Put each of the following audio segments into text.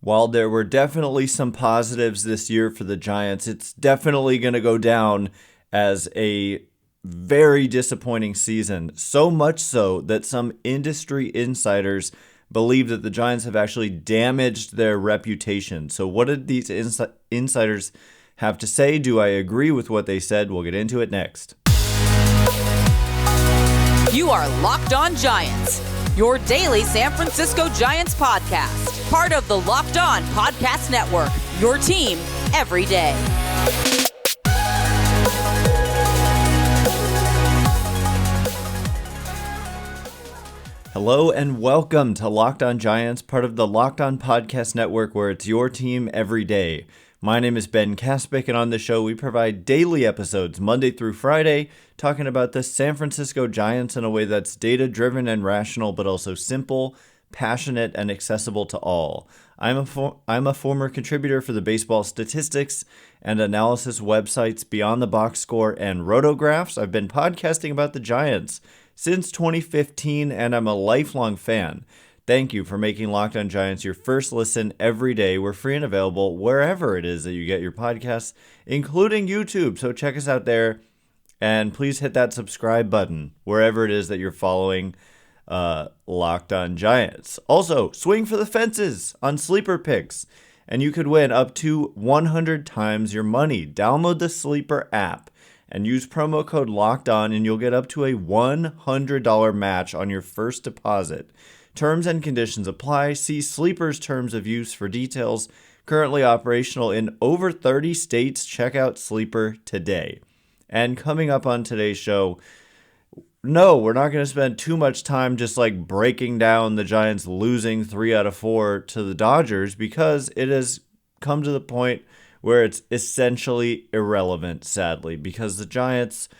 While there were definitely some positives this year for the Giants, it's definitely going to go down as a very disappointing season. So much so that some industry insiders believe that the Giants have actually damaged their reputation. So what did these insiders have to say? Do I agree with what they said? We'll get into it next. You are Locked On Giants, your daily San Francisco Giants podcast. Part of the Locked On Podcast Network, your team every day. Hello and welcome to Locked On Giants, part of the Locked On Podcast Network, where it's your team every day. My name is Ben Kaspick, and on the show we provide daily episodes Monday through Friday, talking about the San Francisco Giants in a way that's data-driven and rational, but also simple, passionate, and accessible to all. I'm a former contributor for the baseball statistics and analysis websites Beyond the Box Score and Rotographs. I've been podcasting about the Giants since 2015, and I'm a lifelong fan. Thank you for making Locked On Giants your first listen every day. We're free and available wherever it is that you get your podcasts, including YouTube. So check us out there, and please hit that subscribe button wherever it is that you're following Locked On Giants. Also, swing for the fences on Sleeper Picks, and you could win up to 100 times your money. Download the Sleeper app and use promo code Locked On, and you'll get up to a $100 match on your first deposit. Terms and conditions apply. See Sleeper's terms of use for details. Currently operational in over 30 states. Check out Sleeper today. And coming up on today's show, no, we're not going to spend too much time just like breaking down the Giants losing 3 out of 4 to the Dodgers, because it has come to the point where it's essentially irrelevant, sadly, because the Giants,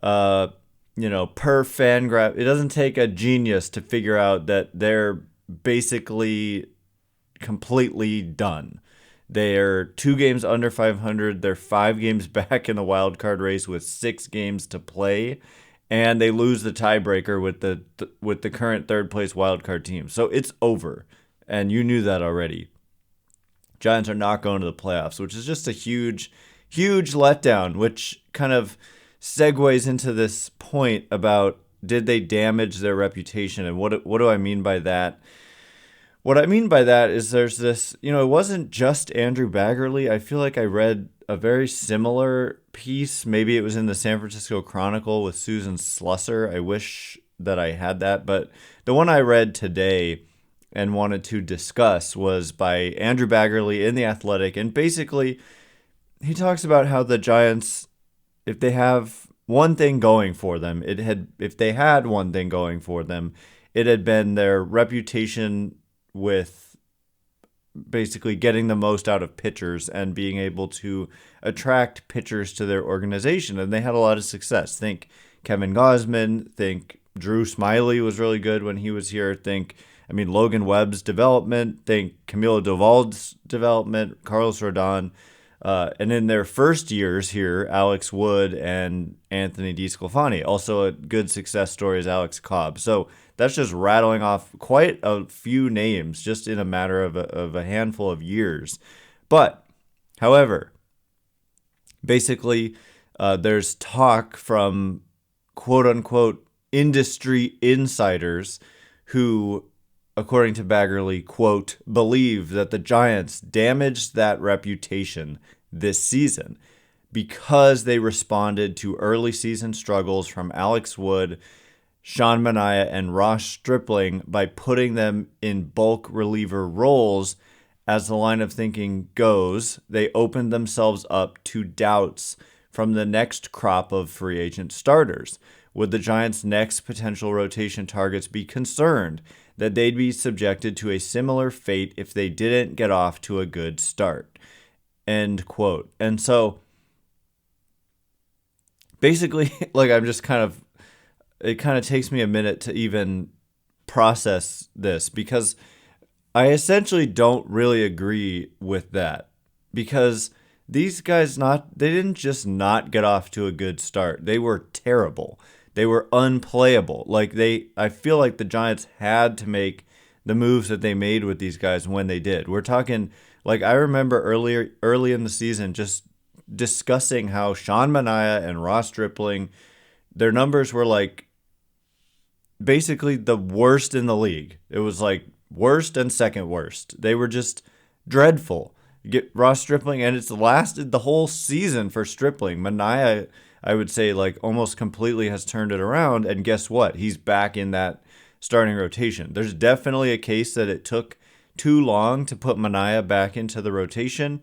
per Fangraph, it doesn't take a genius to figure out that they're basically completely done. They're 2 games under 500. They're 5 games back in the wild card race with 6 games to play, and they lose the tiebreaker with the current third place wild card team. So it's over, and you knew that already. Giants are not going to the playoffs, which is just a huge, huge letdown, which kind of segues into this point about did they damage their reputation, and what do I mean by that? What I mean by that is there's this, it wasn't just Andrew Baggarly. I feel like I read a very similar piece. Maybe it was in the San Francisco Chronicle with Susan Slusser. I wish that I had that, but the one I read today and wanted to discuss was by Andrew Baggarly in The Athletic, and basically he talks about how the Giants, if they have one thing going for them, it had been their reputation with basically getting the most out of pitchers and being able to attract pitchers to their organization, and they had a lot of success. Think Kevin Gausman, think Drew Smyly was really good when he was here, Logan Webb's development, think Camilo Doval's development, Carlos Rodon, and in their first years here, Alex Wood and Anthony DeSclafani. Also a good success story is Alex Cobb. So that's just rattling off quite a few names just in a matter of a handful of years. But, however, basically there's talk from quote-unquote industry insiders who, according to Baggarly, quote, believe that the Giants damaged that reputation this season because they responded to early season struggles from Alex Wood, Sean Manaea, and Ross Stripling by putting them in bulk reliever roles. As the line of thinking goes, they opened themselves up to doubts from the next crop of free agent starters. Would the Giants' next potential rotation targets be concerned that they'd be subjected to a similar fate if they didn't get off to a good start? End quote. And so basically, it kind of takes me a minute to even process this, because I essentially don't really agree with that, because these guys they didn't just not get off to a good start. They were terrible. They were unplayable. I feel like the Giants had to make the moves that they made with these guys when they did. We're talking, like, I remember early in the season just discussing how Sean Manaea and Ross Stripling, their numbers were like basically the worst in the league. It was like worst and second worst. They were just dreadful. Get Ross Stripling, and it's lasted the whole season for Stripling. Manaea, I would say, like, almost completely has turned it around, and guess what? He's back in that starting rotation. There's definitely a case that it took too long to put Manaea back into the rotation.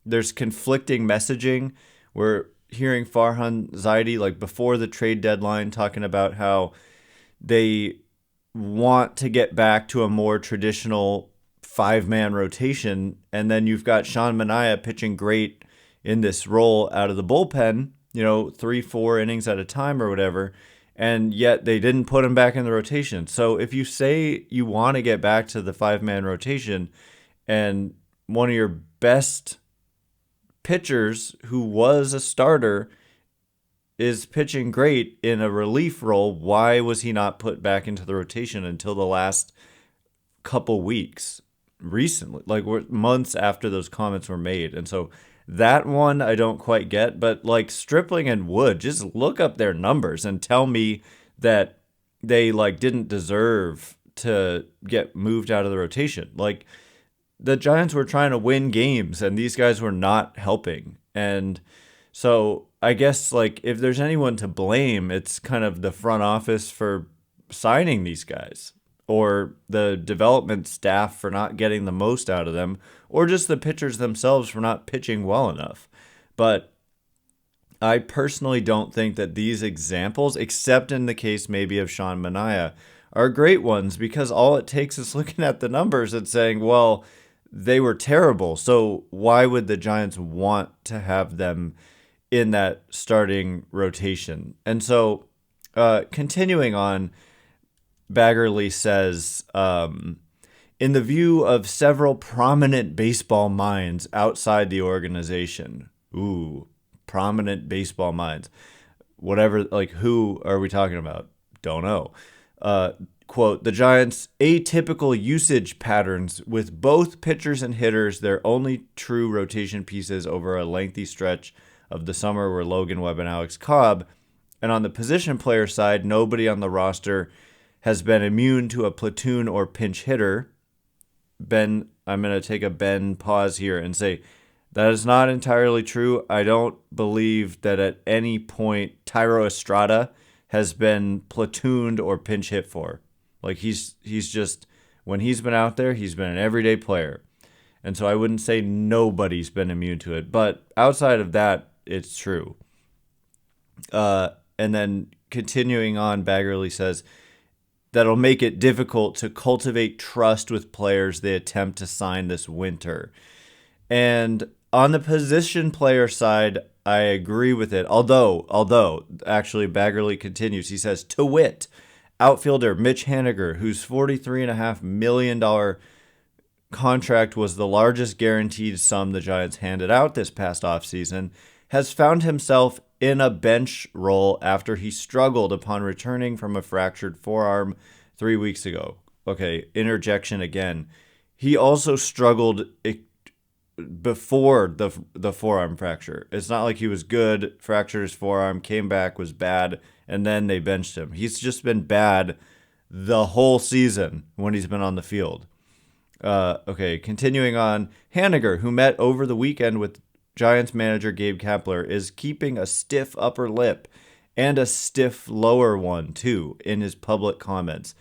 There's conflicting messaging. We're hearing Farhan Zaidi, like, before the trade deadline, talking about how they want to get back to a more traditional 5-man rotation, and then you've got Sean Manaea pitching great in this role out of the bullpen, 3-4 innings at a time or whatever, and yet they didn't put him back in the rotation. So if you say you want to get back to the 5-man rotation, and one of your best pitchers who was a starter is pitching great in a relief role, why was he not put back into the rotation until the last couple weeks recently, like months after those comments were made? And so that one I don't quite get, but like Stripling and Wood, just look up their numbers and tell me that they like didn't deserve to get moved out of the rotation. Like, the Giants were trying to win games and these guys were not helping. And so I guess, like, if there's anyone to blame, it's kind of the front office for signing these guys, or the development staff for not getting the most out of them, or just the pitchers themselves for not pitching well enough. But I personally don't think that these examples, except in the case maybe of Sean Manaea, are great ones, because all it takes is looking at the numbers and saying, well, they were terrible, so why would the Giants want to have them in that starting rotation? And so continuing on, Baggerly says, in the view of several prominent baseball minds outside the organization. Ooh, prominent baseball minds. Whatever, like, who are we talking about? Don't know. Quote, the Giants' atypical usage patterns with both pitchers and hitters, their only true rotation pieces over a lengthy stretch of the summer, were Logan Webb and Alex Cobb. And on the position player side, nobody on the roster has been immune to a platoon or pinch hitter. Ben, I'm going to take a Ben pause here and say that is not entirely true. I don't believe that at any point Tyro Estrada has been platooned or pinch hit for. Like, he's just, when he's been out there, he's been an everyday player. And so I wouldn't say nobody's been immune to it. But outside of that, it's true. And then continuing on, Baggerly says, that'll make it difficult to cultivate trust with players they attempt to sign this winter. And on the position player side, I agree with it. Although, actually, Baggerly continues. He says, to wit, outfielder Mitch Haniger, whose $43.5 million contract was the largest guaranteed sum the Giants handed out this past offseason, has found himself in a bench role after he struggled upon returning from a fractured forearm 3 weeks ago. Okay, interjection again. He also struggled before the forearm fracture. It's not like he was good, fractured his forearm, came back, was bad, and then they benched him. He's just been bad the whole season when he's been on the field. Okay, continuing on. Haniger, who met over the weekend with Giants manager Gabe Kapler, is keeping a stiff upper lip and a stiff lower one, too, in his public comments.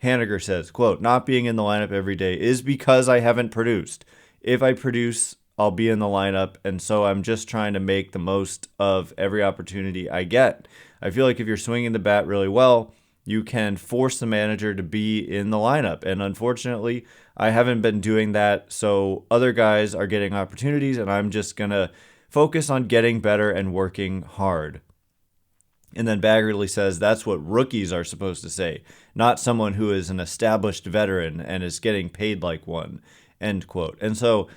Haniger says, quote, not being in the lineup every day is because I haven't produced. If I produce, I'll be in the lineup, and so I'm just trying to make the most of every opportunity I get. I feel like if you're swinging the bat really well, you can force the manager to be in the lineup, and unfortunately, I haven't been doing that, so other guys are getting opportunities, and I'm just going to focus on getting better and working hard. And then Baggerly says that's what rookies are supposed to say, not someone who is an established veteran and is getting paid like one, end quote. And so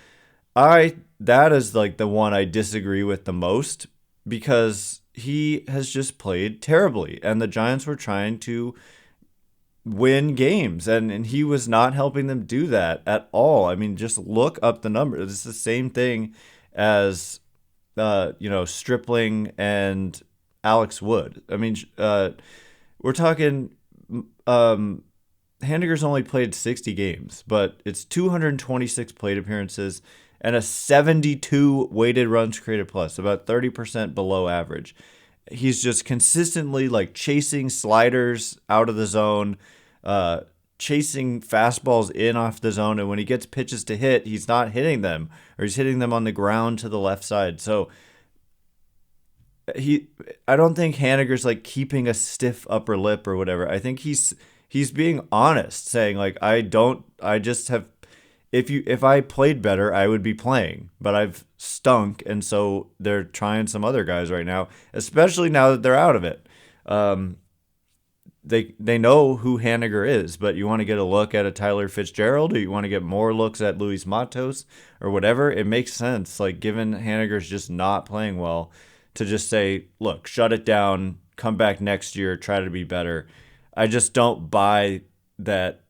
that is like the one I disagree with the most, because he has just played terribly, and the Giants were trying to win games, and he was not helping them do that at all. I mean, just look up the numbers. It's the same thing as Stripling and Alex Wood. I mean, we're talking Haniger's only played 60 games, but it's 226 plate appearances and a 72 weighted runs created plus, about 30% below average. He's just consistently like chasing sliders out of the zone, chasing fastballs in off the zone, and when he gets pitches to hit, he's not hitting them, or he's hitting them on the ground to the left side. So I don't think Haniger's like keeping a stiff upper lip or whatever. I think he's being honest, saying like, if I played better, I would be playing, but I've stunk, and so they're trying some other guys right now, especially now that they're out of it. They know who Haniger is, but you want to get a look at a Tyler Fitzgerald, or you want to get more looks at Luis Matos or whatever. It makes sense, like given Haniger's just not playing well, to just say, look, shut it down, come back next year, try to be better. I just don't buy that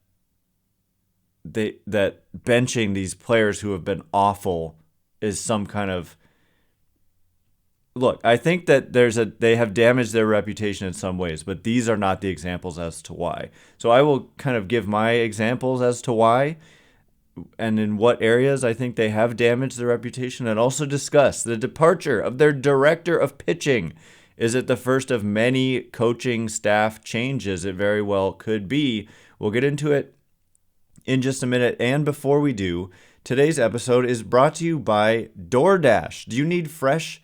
benching these players who have been awful is some kind of look. I think that they have damaged their reputation in some ways, but these are not the examples as to why. So I will kind of give my examples as to why and in what areas I think they have damaged their reputation, and also discuss the departure of their director of pitching. Is it the first of many coaching staff changes? It very well could be. We'll get into it in just a minute. And before we do, today's episode is brought to you by DoorDash. Do you need fresh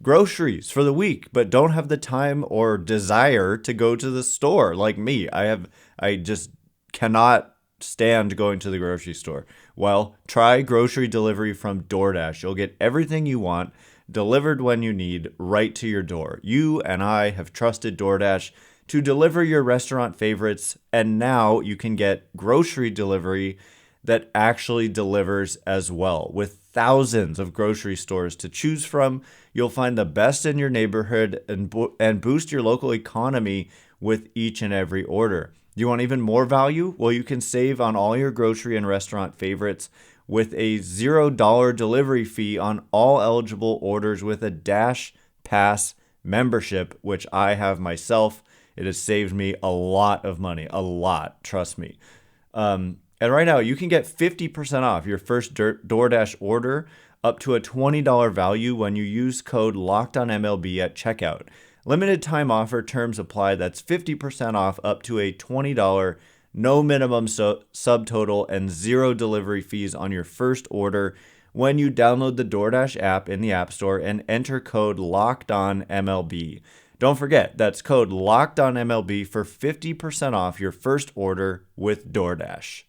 groceries for the week but don't have the time or desire to go to the store like me? I just cannot stand going to the grocery store. Well, try grocery delivery from DoorDash. You'll get everything you want delivered when you need, right to your door. You and I have trusted DoorDash to deliver your restaurant favorites, and now you can get grocery delivery that actually delivers as well. With thousands of grocery stores to choose from, you'll find the best in your neighborhood and boost your local economy with each and every order. You want even more value? Well, you can save on all your grocery and restaurant favorites with a $0 delivery fee on all eligible orders with a Dash Pass membership, which I have myself. It has saved me a lot of money, a lot, trust me. And right now, you can get 50% off your first DoorDash order up to a $20 value when you use code LOCKEDONMLB at checkout. Limited time offer, terms apply. That's 50% off up to a $20, no minimum subtotal, and zero delivery fees on your first order when you download the DoorDash app in the App Store and enter code LOCKEDONMLB. Don't forget, that's code LOCKEDONMLB for 50% off your first order with DoorDash.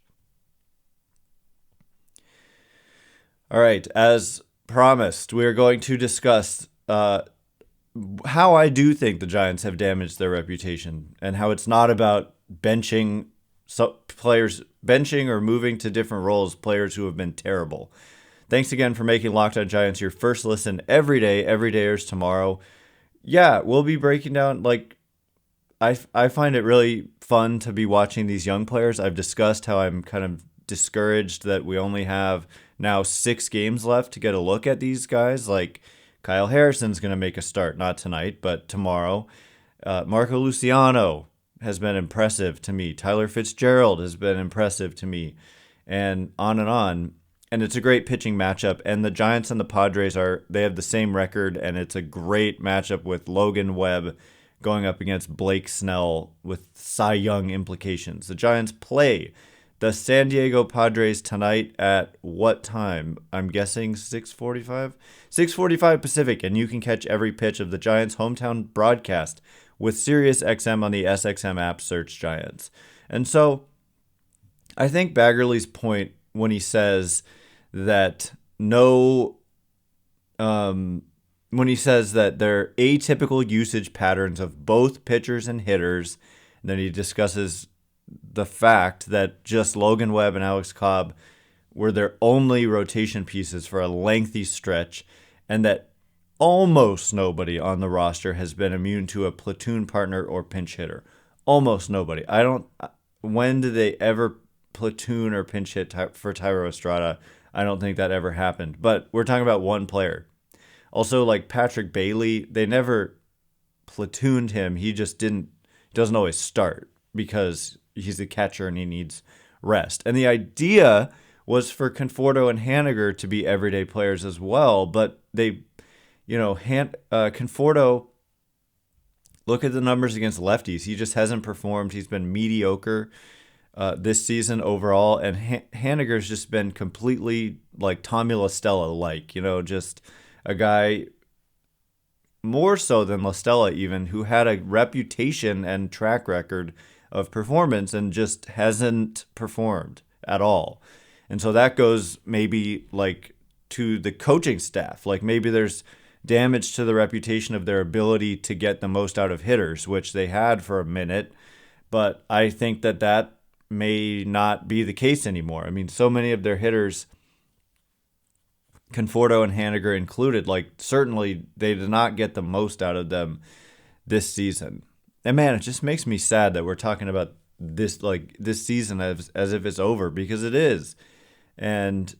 All right, as promised, we are going to discuss how I do think the Giants have damaged their reputation, and how it's not about benching or moving to different roles players who have been terrible. Thanks again for making Locked On Giants your first listen every day. Every day is tomorrow. Yeah, we'll be breaking down, like, I find it really fun to be watching these young players. I've discussed how I'm kind of discouraged that we only have now 6 games left to get a look at these guys. Like, Kyle Harrison's going to make a start, not tonight, but tomorrow. Marco Luciano has been impressive to me. Tyler Fitzgerald has been impressive to me, and on and on. And it's a great pitching matchup. And the Giants and the Padres they have the same record, and it's a great matchup with Logan Webb going up against Blake Snell with Cy Young implications. The Giants play the San Diego Padres tonight at what time? I'm guessing 6:45? 6:45 Pacific, and you can catch every pitch of the Giants' hometown broadcast with SiriusXM on the SXM app. Search Giants. And so I think Baggerly's point when he says that when he says that there are atypical usage patterns of both pitchers and hitters, and then he discusses the fact that just Logan Webb and Alex Cobb were their only rotation pieces for a lengthy stretch, and that almost nobody on the roster has been immune to a platoon partner or pinch hitter. Almost nobody. when did they ever platoon or pinch hit for Thairo Estrada? I don't think that ever happened. But we're talking about one player. Also, like Patrick Bailey, they never platooned him. He just doesn't always start because he's a catcher and he needs rest. And the idea was for Conforto and Haniger to be everyday players as well, but they, Conforto, look at the numbers against lefties. He just hasn't performed. He's been mediocre this season overall, and Haniger's just been completely like Tommy La Stella-like, just a guy more so than La Stella even, who had a reputation and track record of performance and just hasn't performed at all. And so that goes maybe like to the coaching staff. Like maybe there's damage to the reputation of their ability to get the most out of hitters, which they had for a minute. But I think that may not be the case anymore. I mean, so many of their hitters, Conforto and Haniger included, like certainly they did not get the most out of them this season. And man, it just makes me sad that we're talking about this season as if it's over, because it is. And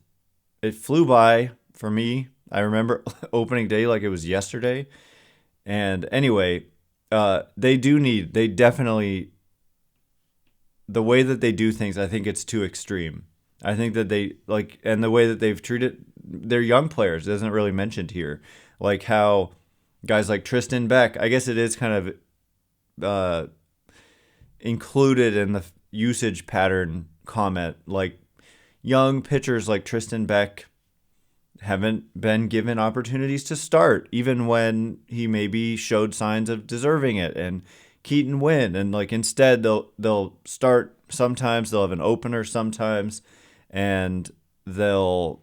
it flew by for me. I remember opening day like it was yesterday. And anyway, they definitely, the way that they do things, I think it's too extreme. I think that and the way that they've treated their young players isn't really mentioned here. Like how guys like Tristan Beck, I guess it is kind of included in the usage pattern comment. Like young pitchers like Tristan Beck haven't been given opportunities to start, even when he maybe showed signs of deserving it. And Keaton Winn, and like instead they'll start sometimes, they'll have an opener sometimes, and they'll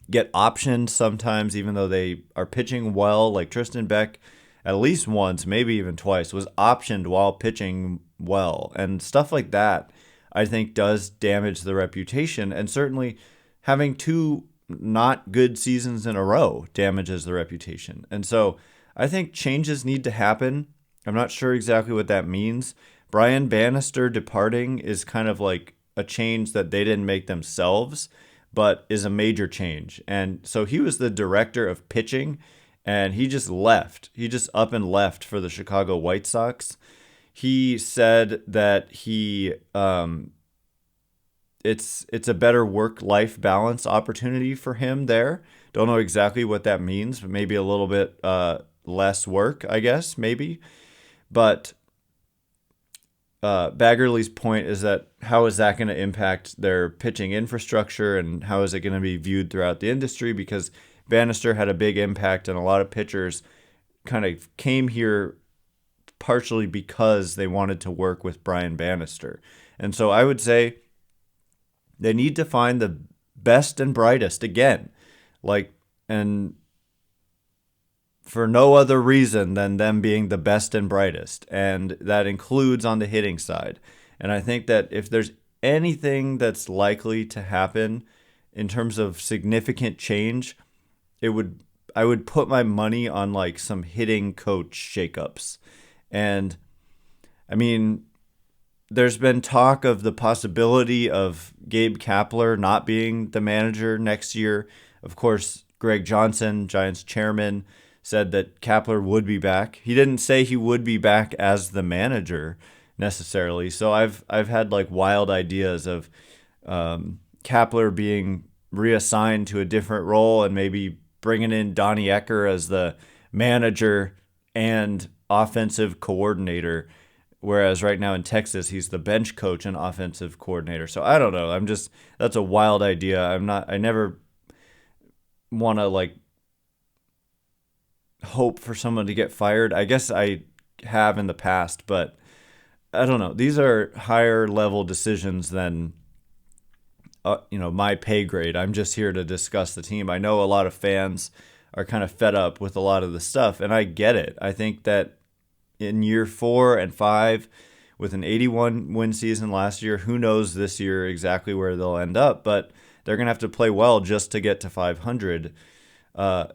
get optioned sometimes, even though they are pitching well. Like Tristan Beck, at least once, maybe even twice, was optioned while pitching well. And stuff like that, I think, does damage the reputation. And certainly having two not good seasons in a row damages the reputation. And so I think changes need to happen. I'm not sure exactly what that means. Brian Bannister departing is kind of like a change that they didn't make themselves, but is a major change. And so he was the director of pitching, and he just left. He just up and left for the Chicago White Sox. He said that it's a better work-life balance opportunity for him there. Don't know exactly what that means, but maybe a little bit less work, I guess, maybe. But Baggerly's point is that how is that going to impact their pitching infrastructure, and how is it going to be viewed throughout the industry? Because Bannister had a big impact, and a lot of pitchers kind of came here partially because they wanted to work with Brian Bannister. And so I would say they need to find the best and brightest again, and for no other reason than them being the best and brightest. And that includes on the hitting side. And I think that if there's anything that's likely to happen in terms of significant change, I would put my money on like some hitting coach shakeups. And I mean, there's been talk of the possibility of Gabe Kapler not being the manager next year. Of course, Greg Johnson, Giants chairman, said that Kapler would be back. He didn't say he would be back as the manager necessarily. So I've had like wild ideas of Kapler being reassigned to a different role and maybe bringing in Donnie Ecker as the manager and offensive coordinator, whereas right now in Texas he's the bench coach and offensive coordinator. So I don't know. That's a wild idea. I never want to like hope for someone to get fired. I guess I have in the past, but I don't know. These are higher level decisions than my pay grade. I'm just here to discuss the team. I know a lot of fans are kind of fed up with a lot of the stuff, and I get it. I think that in year 4 and 5, with an 81 win season last year, who knows this year exactly where they'll end up, but they're going to have to play well just to get to 500. I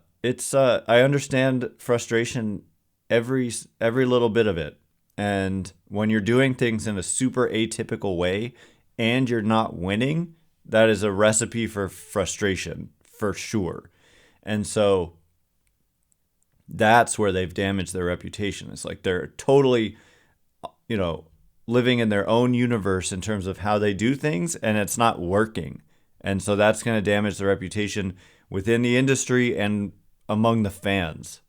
understand frustration, every little bit of it. And when you're doing things in a super atypical way and you're not winning, that is a recipe for frustration, for sure. And so that's where they've damaged their reputation. It's like they're totally, living in their own universe in terms of how they do things, and it's not working. And so that's going to damage the reputation within the industry and among the fans.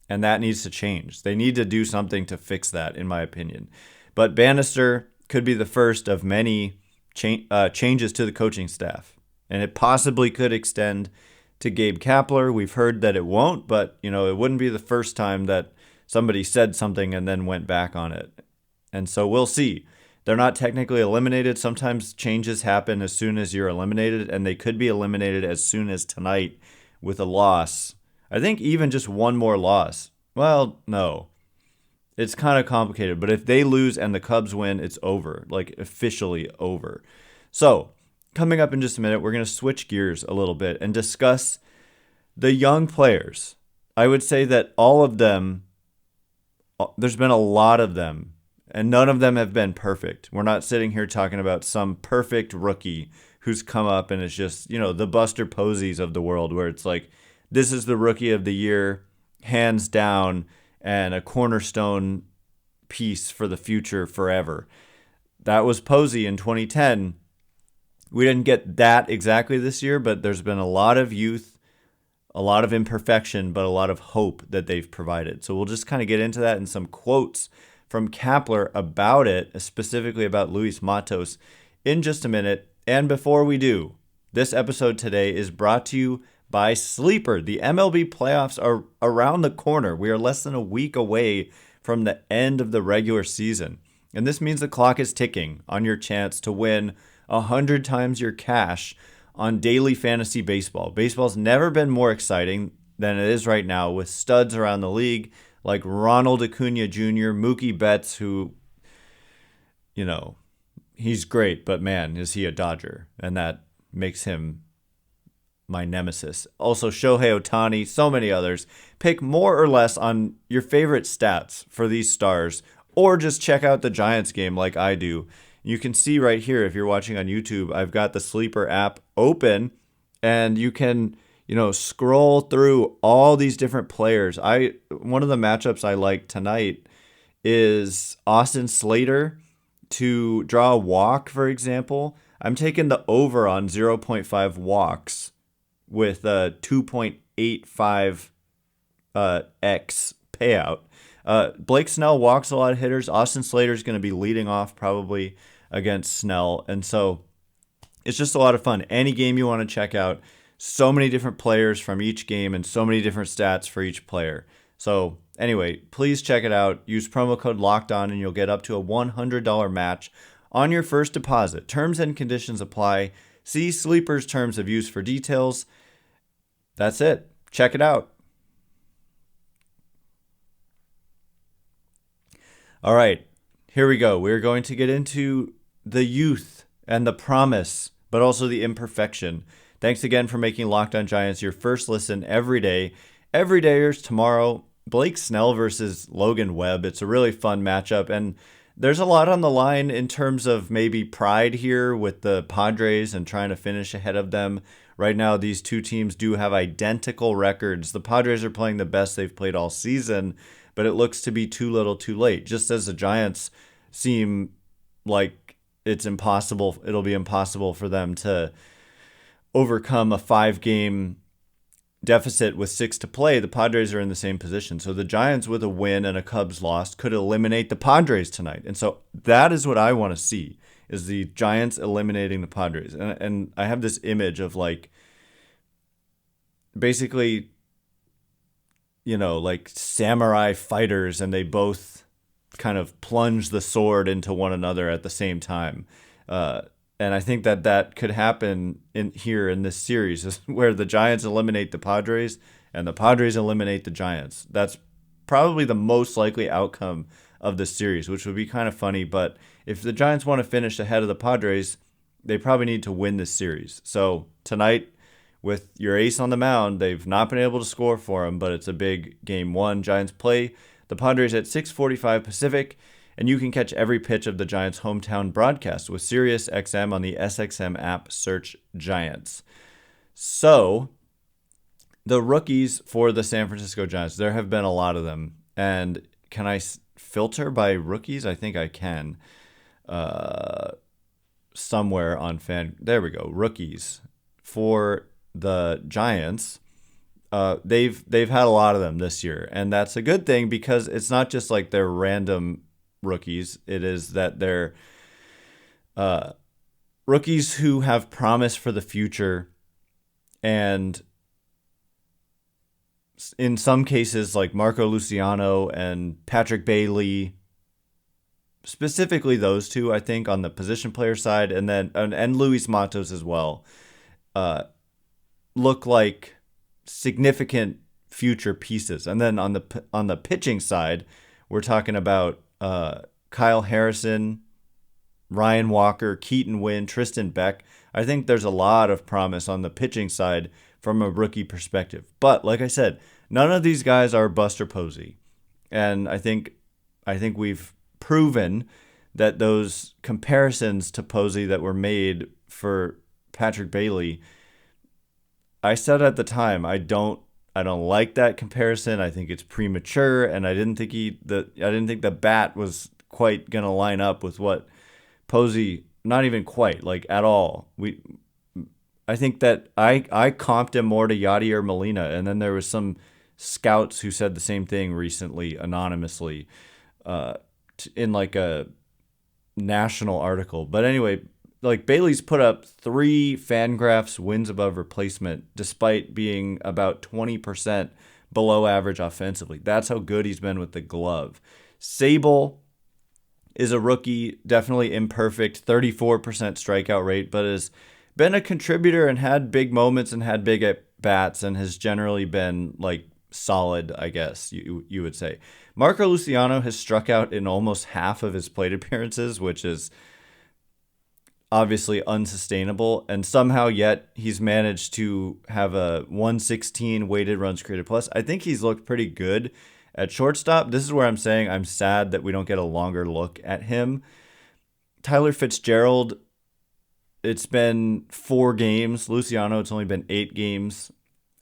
And that needs to change. They need to do something to fix that, in my opinion. But Bannister could be the first of many changes to the coaching staff. And it possibly could extend to Gabe Kapler. We've heard that it won't, but it wouldn't be the first time that somebody said something and then went back on it. And so we'll see. They're not technically eliminated. Sometimes changes happen as soon as you're eliminated, and they could be eliminated as soon as tonight with a loss. I think even just one more loss. Well, no. It's kind of complicated, but if they lose and the Cubs win, it's over, like officially over. So, coming up in just a minute, we're going to switch gears a little bit and discuss the young players. I would say that all of them, there's been a lot of them, and none of them have been perfect. We're not sitting here talking about some perfect rookie who's come up and is just, the Buster Posies of the world, where it's like, this is the rookie of the year, hands down, and a cornerstone piece for the future forever. That was Posey in 2010. We didn't get that exactly this year, but there's been a lot of youth, a lot of imperfection, but a lot of hope that they've provided. So we'll just kind of get into that in some quotes from Kapler about it, specifically about Luis Matos, in just a minute. And before we do, this episode today is brought to you by Sleeper. The MLB playoffs are around the corner. We are less than a week away from the end of the regular season. And this means the clock is ticking on your chance to win 100 times your cash on daily fantasy baseball. Baseball's never been more exciting than it is right now, with studs around the league like Ronald Acuna Jr., Mookie Betts, who, he's great, but man, is he a Dodger. And that makes him my nemesis. Also, Shohei Ohtani, so many others. Pick more or less on your favorite stats for these stars, or just check out the Giants game like I do. You can see right here, if you're watching on YouTube, I've got the Sleeper app open, and you can, scroll through all these different players. One of the matchups I like tonight is Austin Slater to draw a walk, for example. I'm taking the over on 0.5 walks with a 2.85 X payout. Blake Snell walks a lot of hitters. Austin Slater is going to be leading off probably against Snell. And so it's just a lot of fun. Any game you want to check out, so many different players from each game and so many different stats for each player. So anyway, please check it out. Use promo code LOCKEDON and you'll get up to a $100 match on your first deposit. Terms and conditions apply. See Sleeper's terms of use for details. That's it. Check it out. All right, here we go. We're going to get into the youth and the promise, but also the imperfection. Thanks again for making Locked On Giants your first listen every day. Everydayers tomorrow, Blake Snell versus Logan Webb. It's a really fun matchup, and there's a lot on the line in terms of maybe pride here with the Padres and trying to finish ahead of them. Right now, these two teams do have identical records. The Padres are playing the best they've played all season, but it looks to be too little too late. Just as the Giants seem like it'll be impossible for them to overcome a 5-game deficit with 6 to play, the Padres are in the same position. So the Giants with a win and a Cubs loss could eliminate the Padres tonight. And so that is what I want to see, is the Giants eliminating the Padres. And I have this image of basically, like samurai fighters, and they both kind of plunge the sword into one another at the same time. And I think that could happen in this series, where the Giants eliminate the Padres and the Padres eliminate the Giants. That's probably the most likely outcome of this series, which would be kind of funny. But if the Giants want to finish ahead of the Padres, they probably need to win this series. So tonight, with your ace on the mound, they've not been able to score for him, but it's a big game one. Giants play the Padres at 6:45 Pacific, and you can catch every pitch of the Giants' hometown broadcast with Sirius XM on the SXM app. Search Giants. So, the rookies for the San Francisco Giants, there have been a lot of them. And can I filter by rookies? I think I can. Somewhere on fan. There we go. Rookies for the Giants. They've had a lot of them this year, and that's a good thing because it's not just like they're random rookies. It is that they're rookies who have promise for the future, and in some cases, like Marco Luciano and Patrick Bailey, specifically those two, I think, on the position player side, and Luis Matos as well, look like significant future pieces. And then on the pitching side, we're talking about Kyle Harrison, Ryan Walker, Keaton Winn, Tristan Beck. I think there's a lot of promise on the pitching side from a rookie perspective. But like I said, none of these guys are Buster Posey. And I think we've proven that those comparisons to Posey that were made for Patrick Bailey, I said at the time, I don't like that comparison. I think it's premature, and I didn't think the bat was quite gonna line up with what Posey, not even quite, like at all. I think that I comped him more to Yadier Molina, and then there was some scouts who said the same thing recently anonymously in like a national article. But anyway, like Bailey's put up 3 Fangraphs wins above replacement despite being about 20% below average offensively. That's how good he's been with the glove. Sable is a rookie, definitely imperfect, 34% strikeout rate, but has been a contributor and had big moments and had big at-bats and has generally been like solid, I guess you would say. Marco Luciano has struck out in almost half of his plate appearances, which is obviously unsustainable, and somehow yet he's managed to have a 116 weighted runs created plus. I think he's looked pretty good at shortstop. This is where I'm saying I'm sad that we don't get a longer look at him. Tyler Fitzgerald, it's been 4 games. Luciano, it's only been 8 games.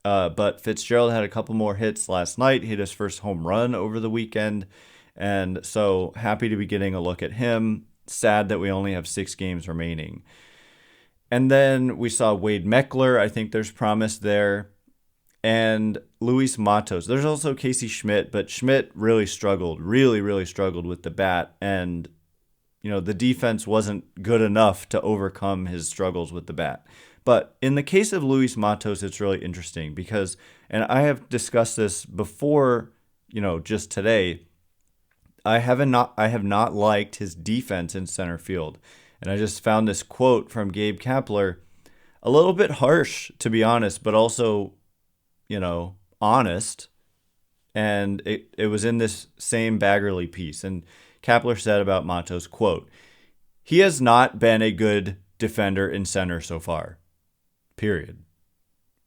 But Fitzgerald had a couple more hits last night. He hit his first home run over the weekend. And so happy to be getting a look at him. Sad that we only have 6 games remaining. And then we saw Wade Meckler. I think there's promise there. And Luis Matos. There's also Casey Schmidt, but Schmidt really struggled, really struggled with the bat. And, the defense wasn't good enough to overcome his struggles with the bat. But in the case of Luis Matos, it's really interesting because, and I have discussed this before, just today, I have not liked his defense in center field. And I just found this quote from Gabe Kapler a little bit harsh, to be honest, but also, honest. And it was in this same Baggerly piece. And Kapler said about Matos, quote, "He has not been a good defender in center so far. Period."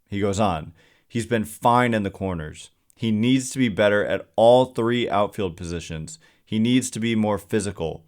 He goes on, "He's been fine in the corners. He needs to be better at all 3 outfield positions. He needs to be more physical.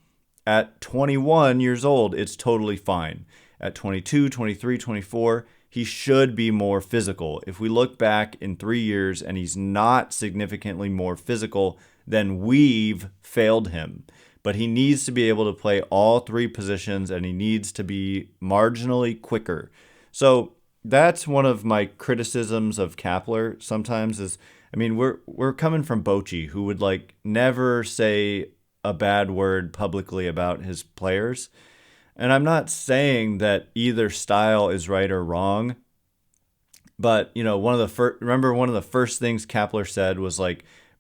At 21 years old, it's totally fine. At 22, 23, 24, he should be more physical. If we look back in 3 years and he's not significantly more physical, then we've failed him. But he needs to be able to play all 3 positions, and he needs to be marginally quicker." So that's one of my criticisms of Kapler sometimes is, we're coming from Bochy, who would never say a bad word publicly about his players. And I'm not saying that either style is right or wrong. But, one of the first things Kapler said was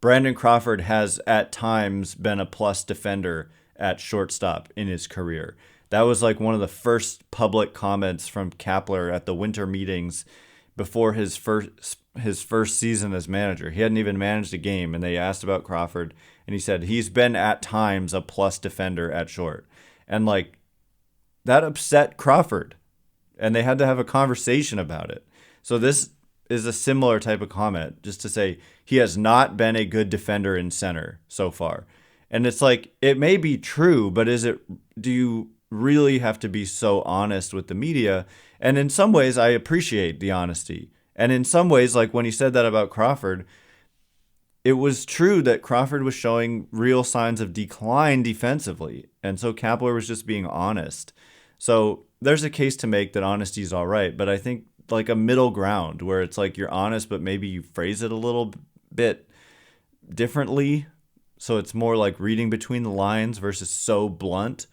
Brandon Crawford has at times been a plus defender at shortstop in his career. That was one of the first public comments from Kapler at the winter meetings before his first season as manager. He hadn't even managed a game, and they asked about Crawford, and he said he's been at times a plus defender at short. And that upset Crawford, and they had to have a conversation about it. So this is a similar type of comment, just to say he has not been a good defender in center so far. And it's like, it may be true, but do you really have to be so honest with the media? And in some ways, I appreciate the honesty. And in some ways, like when he said that about Crawford, it was true that Crawford was showing real signs of decline defensively. And so Kapler was just being honest. So there's a case to make that honesty is all right. But I think like a middle ground where it's like you're honest, but maybe you phrase it a little bit differently. So it's more like reading between the lines versus so blunt.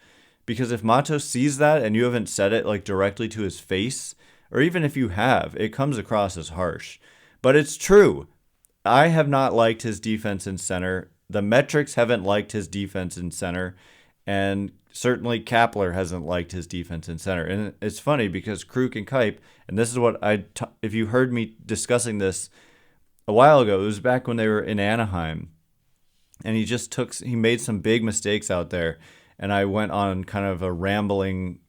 Because if Matos sees that and you haven't said it like directly to his face, or even if you have, it comes across as harsh. But it's true. I have not liked his defense in center. The metrics haven't liked his defense in center. And certainly Kapler hasn't liked his defense in center. And it's funny because Kruk and Kipe, and this is what if you heard me discussing this a while ago, it was back when they were in Anaheim. And he made some big mistakes out there. And I went on kind of a rambling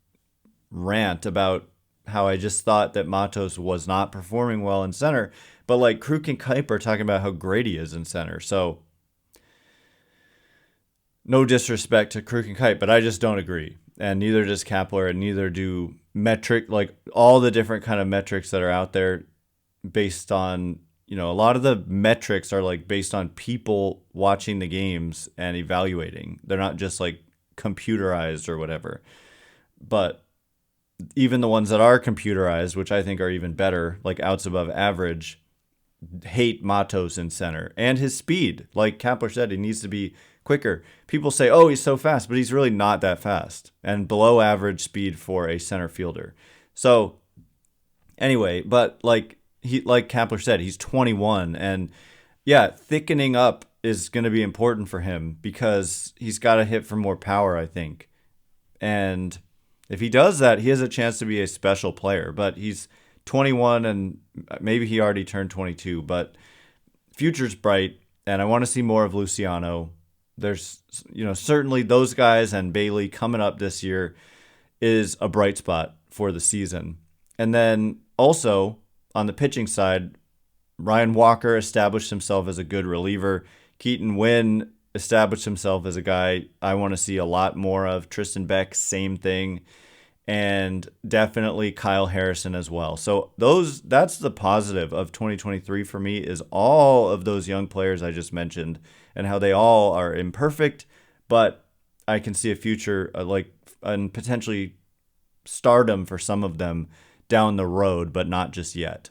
rant about how I just thought that Matos was not performing well in center. But like Kruk and Kipe are talking about how great he is in center. So no disrespect to Kruk and Kipe, but I just don't agree. And neither does Kapler, and neither do like all the different kind of metrics that are out there based on, a lot of the metrics are like based on people watching the games and evaluating. They're not just like computerized or whatever. But even the ones that are computerized, which I think are even better, like outs above average, hate Matos in center and his speed. Like Kapler said, he needs to be quicker. People say, oh, he's so fast, but he's really not that fast, and below average speed for a center fielder. So anyway, but like Kapler said, he's 21, and yeah, thickening up is going to be important for him because he's got to hit for more power, I think. And if he does that, he has a chance to be a special player, but he's 21 and maybe he already turned 22, but future's bright, and I want to see more of Luciano. There's, certainly those guys and Bailey coming up this year is a bright spot for the season. And then also on the pitching side, Ryan Walker established himself as a good reliever. Keaton Wynn established himself as a guy I want to see a lot more of. Tristan Beck, same thing. And definitely Kyle Harrison as well. So that's the positive of 2023 for me, is all of those young players I just mentioned and how they all are imperfect, but I can see a future and potentially stardom for some of them down the road, but not just yet.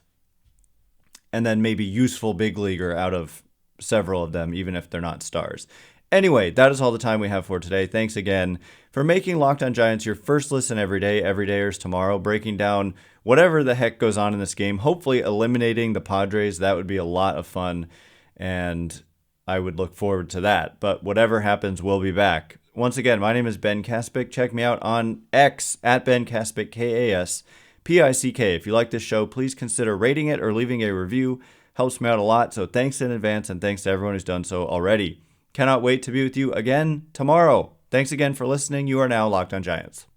And then maybe useful big leaguer out of several of them, even if they're not stars. Anyway, that is all the time we have for today. Thanks again for making Locked On Giants your first listen every day, everydayers tomorrow, breaking down whatever the heck goes on in this game, hopefully eliminating the Padres. That would be a lot of fun, and I would look forward to that. But whatever happens, we'll be back. Once again, my name is Ben Kaspick. Check me out on X at Ben Kaspick, KASPICK. If you like this show, please consider rating it or leaving a review. Helps me out a lot, so thanks in advance, and thanks to everyone who's done so already. Cannot wait to be with you again tomorrow. Thanks again for listening. You are now Locked On Giants.